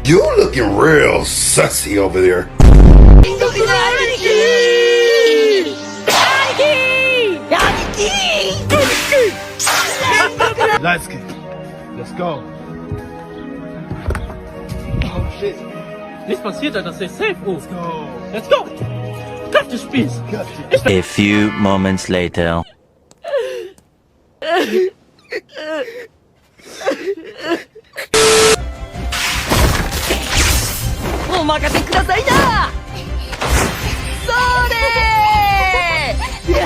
You looking real sussy over there. Let's go. Oh shit. Nichts passiert, das ist safe. Oh. Let's go. Kraft des Spiels. A few moments later. お任せくださいな。それー。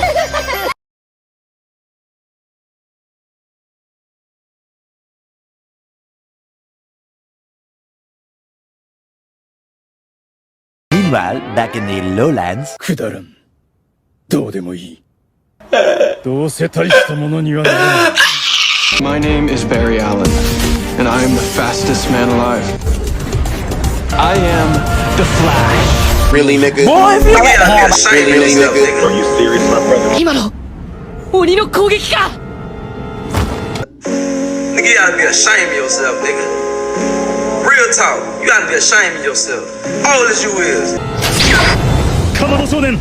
Meanwhile, back in the lowlands. くだらん。どうでもいい。どうせ大したものにはならない。My name is Barry Allen, and I am the fastest man alive. I am the Flash. Really, nigga? Boy, if you get really, nigga? Are you serious, my brother? 今の鬼の攻撃か。 Nigga, you gotta be ashamed of yourself, nigga. Real talk, you gotta be ashamed of yourself. How old is you is? かまど少年。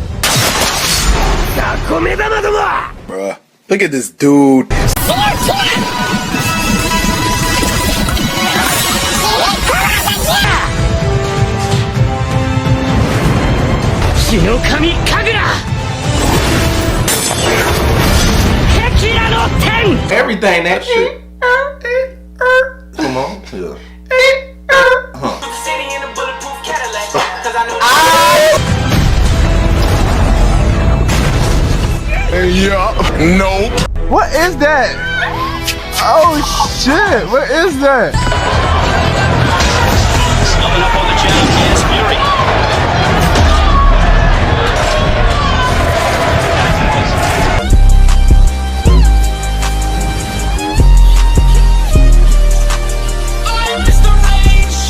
Bruh, look at this dude. Everything that shit. Come on. Yeah. Yeah. Nope. What is that? Oh shit, what is that? Coming up on the jab, yes, Fury. I'm Mr. Rage.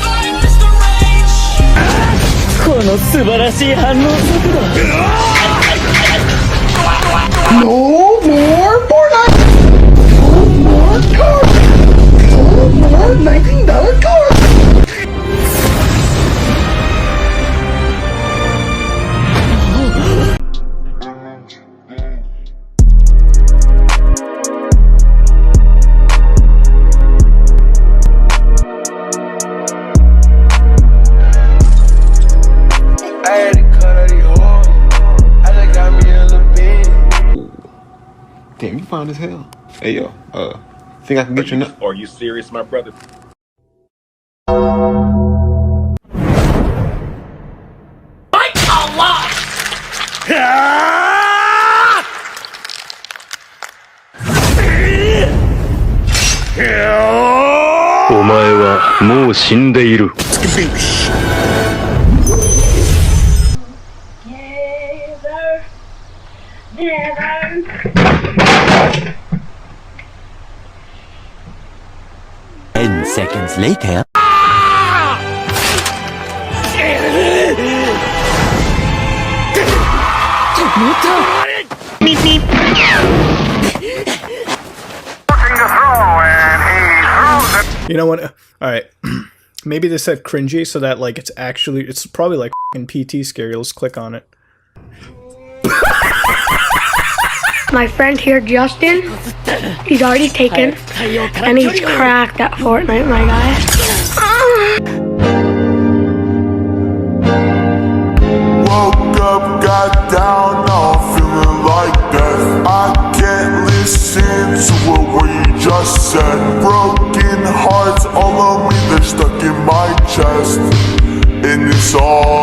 I'm Mr. Rage. この素晴らしい反応速度。 No more Fortnite! No more cars! No more $19 cars! I had to cut out the hole. I just got me a little bit. Damn, you fine as hell. Hey, yo, think I can get you Are you serious, my brother? Ten seconds later. Meep meep. You know what? Alright. Maybe they said cringy so that like it's probably like f***ing PT scary. Let's click on it. My friend here, Justin, he's already taken, and he's cracked at Fortnite, my guy. Woke up, got down, now I'm feeling like death. I can't listen to what you just said. Broken hearts all on me, they're stuck in my chest. And it's all